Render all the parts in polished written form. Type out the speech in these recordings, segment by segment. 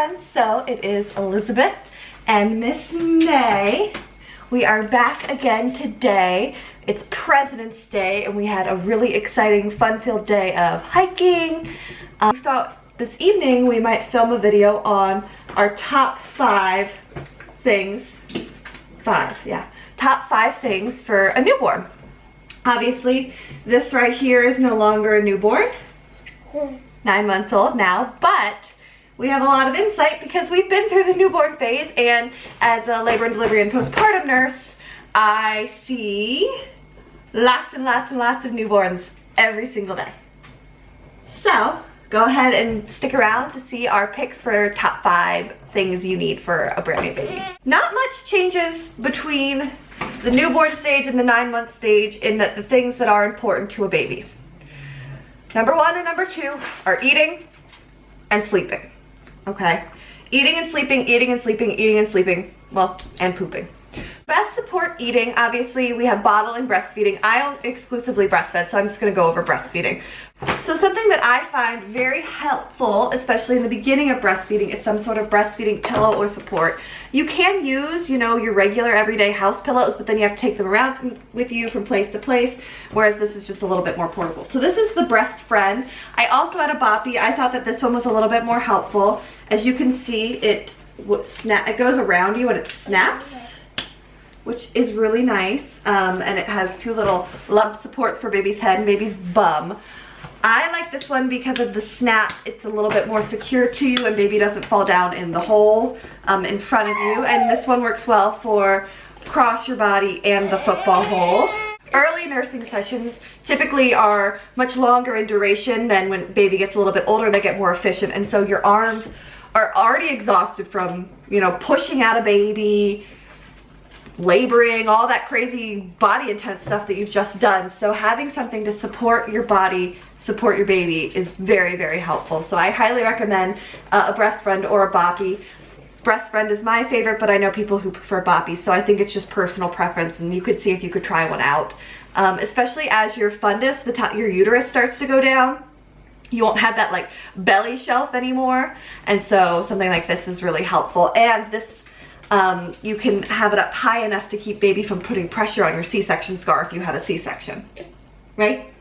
friends, so it is Elizabeth and Miss May. We are back again today. It's President's Day and we had a really exciting fun-filled day of hiking. We thought this evening we might film a video on our top 5 things. Top 5 things for a newborn. Obviously this right here is no longer a newborn, 9 months old now, but we have a lot of insight because we've been through the newborn phase, and as a labor and delivery and postpartum nurse, I see lots and lots and lots of newborns every single day. So go ahead and stick around to see our picks for top 5 things you need for a brand new baby. Not much changes between the newborn stage and the 9-month stage in that the things that are important to a baby. Number 1 and number 2 are eating and sleeping. Okay, eating and sleeping, eating and sleeping, eating and sleeping, well, and pooping. Best support eating, obviously we have bottle and breastfeeding. I don't exclusively breastfeed, so I'm just gonna go over breastfeeding. So something that I find very helpful, especially in the beginning of breastfeeding, is some sort of breastfeeding pillow or support. You can use, you know, your regular everyday house pillows, but then you have to take them around with you from place to place, whereas this is just a little bit more portable. So this is the Breast Friend. I also had a Boppy. I thought that this one was a little bit more helpful. As you can see, it goes around you and it snaps, which is really nice, and it has 2 little lump supports for baby's head and baby's bum. I like this one because of the snap. It's a little bit more secure to you and baby doesn't fall down in the hole in front of you, and this one works well for cross your body and the football hole. Early nursing sessions typically are much longer in duration than when baby gets a little bit older. They get more efficient, and so your arms are already exhausted from, you know, pushing out a baby, laboring, all that crazy body intense stuff that you've just done. So having something to support your body, support your baby is very, very helpful. So I highly recommend a Breast Friend or a Boppy. Breast Friend is my favorite, but I know people who prefer Boppy, so I think it's just personal preference, and you could see if you could try one out. Especially as your fundus, your uterus starts to go down, you won't have that like belly shelf anymore, and so something like this is really helpful. And this you can have it up high enough to keep baby from putting pressure on your C-section scar if you have a C-section, right?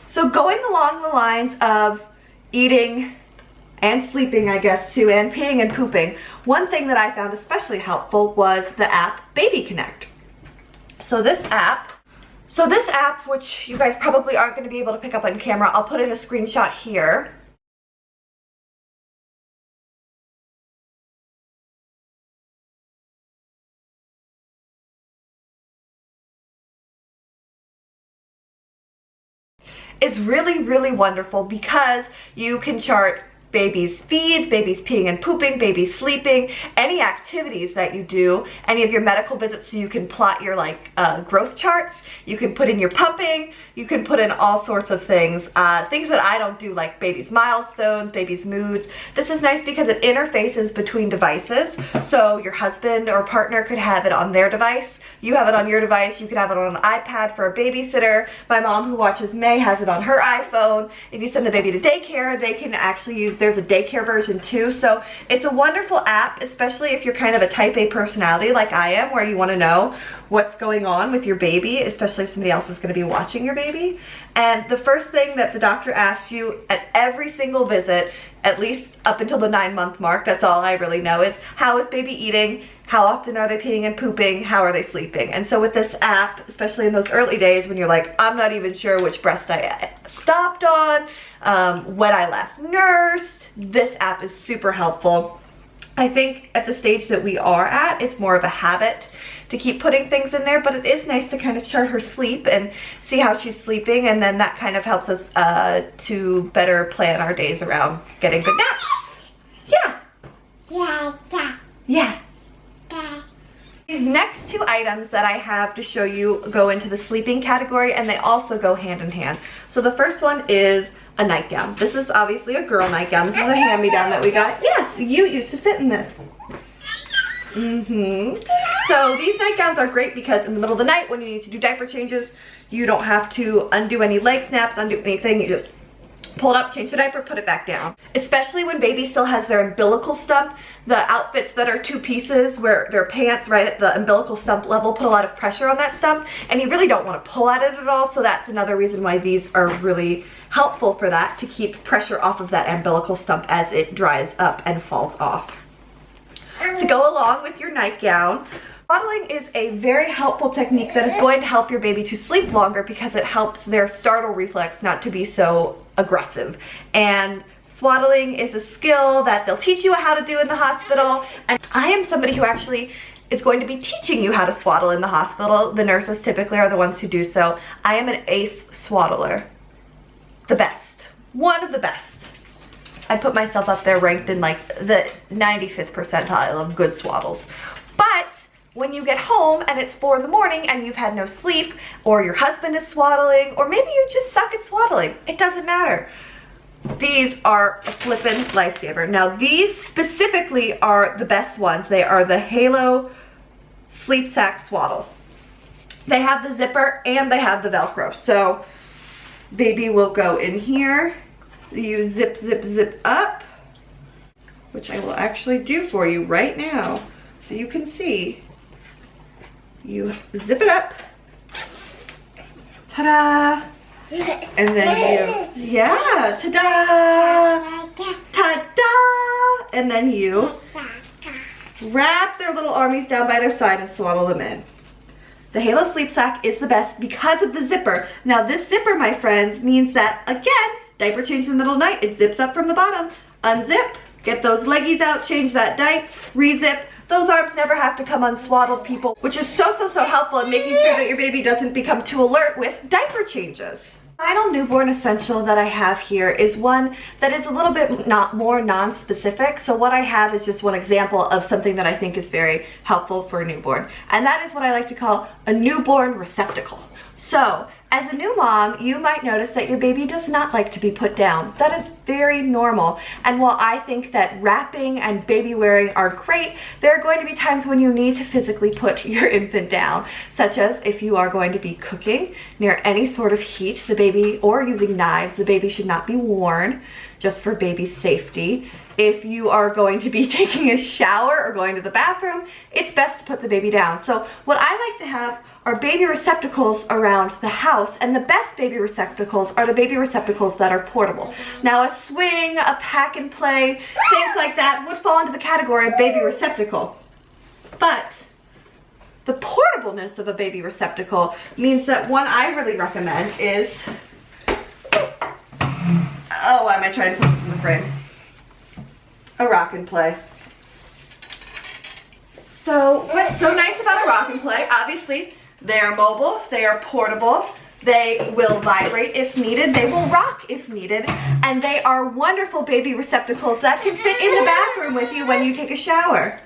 So going along the lines of eating and sleeping, I guess, too, and peeing and pooping, one thing that I found especially helpful was the app Baby Connect. So this app, which you guys probably aren't going to be able to pick up on camera, I'll put in a screenshot here. It's really, really wonderful because you can chart baby's feeds, baby's peeing and pooping, baby's sleeping, any activities that you do, any of your medical visits, so you can plot your growth charts, you can put in your pumping, you can put in all sorts of things, things that I don't do, like baby's milestones, baby's moods. This is nice because it interfaces between devices, so your husband or partner could have it on their device, you have it on your device, you could have it on an iPad for a babysitter. My mom, who watches May, has it on her iPhone. If you send the baby to daycare, they can actually, there's a daycare version too. So it's a wonderful app, especially if you're kind of a type A personality like I am, where you want to know what's going on with your baby, especially if somebody else is going to be watching your baby. And the first thing that the doctor asks you at every single visit, at least up until the 9-month mark, that's all I really know, is how is baby eating? How often are they peeing and pooping? How are they sleeping? And so with this app, especially in those early days when you're like, I'm not even sure which breast I stopped on, when I last nursed, this app is super helpful. I think at the stage that we are at, it's more of a habit to keep putting things in there, but it is nice to kind of chart her sleep and see how she's sleeping, and then that kind of helps us to better plan our days around getting good naps. Yeah. These next 2 items that I have to show you go into the sleeping category, and they also go hand in hand. So the first one is a nightgown. This is obviously a girl nightgown. This is a hand-me-down that we got. Yes, you used to fit in this. So these nightgowns are great because in the middle of the night when you need to do diaper changes, you don't have to undo any leg snaps, undo anything. You just Pull it up, change the diaper, put it back down. Especially when baby still has their umbilical stump. The outfits that are 2 pieces where their pants right at the umbilical stump level put a lot of pressure on that stump, and you really don't want to pull at it at all, so that's another reason why these are really helpful for that, to keep pressure off of that umbilical stump as it dries up and falls off. To go along with your nightgown, swaddling is a very helpful technique that is going to help your baby to sleep longer because it helps their startle reflex not to be so aggressive. And swaddling is a skill that they'll teach you how to do in the hospital. And I am somebody who actually is going to be teaching you how to swaddle in the hospital. The nurses typically are the ones who do so. I am an ace swaddler. The best. One of the best. I put myself up there ranked in like the 95th percentile of good swaddles. But when you get home and it's 4 in the morning and you've had no sleep, or your husband is swaddling, or maybe you just suck at swaddling, it doesn't matter. These are a flippin' lifesaver. Now these specifically are the best ones. They are the Halo Sleep Sack Swaddles. They have the zipper and they have the Velcro. So baby will go in here. You zip, zip, zip up, which I will actually do for you right now so you can see. You zip it up, ta-da, and then you, yeah, ta-da, ta-da, and then you wrap their little armies down by their side and swaddle them in. The Halo Sleep Sack is the best because of the zipper. Now this zipper, my friends, means that, again, diaper change in the middle of the night, it zips up from the bottom. Unzip, get those leggies out, change that diaper, re-zip. Those arms never have to come unswaddled, people, which is so helpful in making sure that your baby doesn't become too alert with diaper changes. Final newborn essential that I have here is one that is a little bit more non-specific. So what I have is just one example of something that I think is very helpful for a newborn. And that is what I like to call a newborn receptacle. So as a new mom, you might notice that your baby does not like to be put down. That is very normal. And while I think that wrapping and baby wearing are great, there are going to be times when you need to physically put your infant down, such as if you are going to be cooking near any sort of heat, the baby, or using knives, the baby should not be worn just for baby safety. If you are going to be taking a shower or going to the bathroom, it's best to put the baby down. So what I like to have are baby receptacles around the house, and the best baby receptacles are the baby receptacles that are portable. Now a swing, a pack and play, things like that would fall into the category of baby receptacle. But the portableness of a baby receptacle means that one I really recommend is, oh, why am I trying to put this in the frame? A rock and play. So what's so nice about a rock and play, obviously, they are mobile, they are portable, they will vibrate if needed, they will rock if needed, and they are wonderful baby receptacles that can fit in the bathroom with you when you take a shower.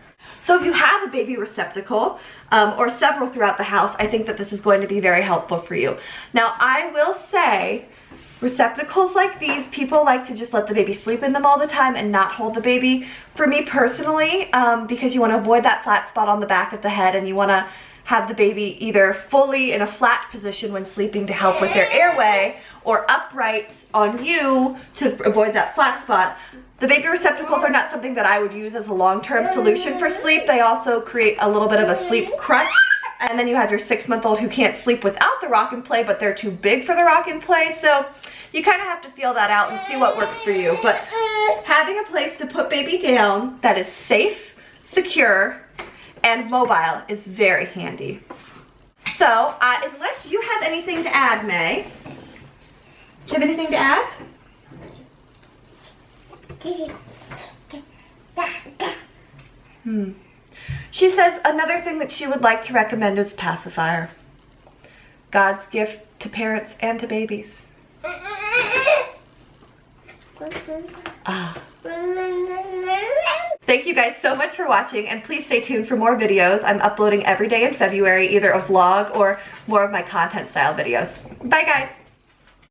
So if you have a baby receptacle, or several throughout the house, I think that this is going to be very helpful for you. Now I will say, receptacles like these, people like to just let the baby sleep in them all the time and not hold the baby. For me personally, because you want to avoid that flat spot on the back of the head, and you want to have the baby either fully in a flat position when sleeping to help with their airway, or upright on you to avoid that flat spot. The baby receptacles are not something that I would use as a long-term solution for sleep. They also create a little bit of a sleep crunch. And then you have your 6-month-old who can't sleep without the rock and play, but they're too big for the rock and play. So you kind of have to feel that out and see what works for you. But having a place to put baby down that is safe, secure, and mobile is very handy. So unless you have anything to add, May, do you have anything to add? She says another thing that she would like to recommend is pacifier. God's gift to parents and to babies. Thank you guys so much for watching, and please stay tuned for more videos. I'm uploading every day in February, either a vlog or more of my content style videos. Bye guys.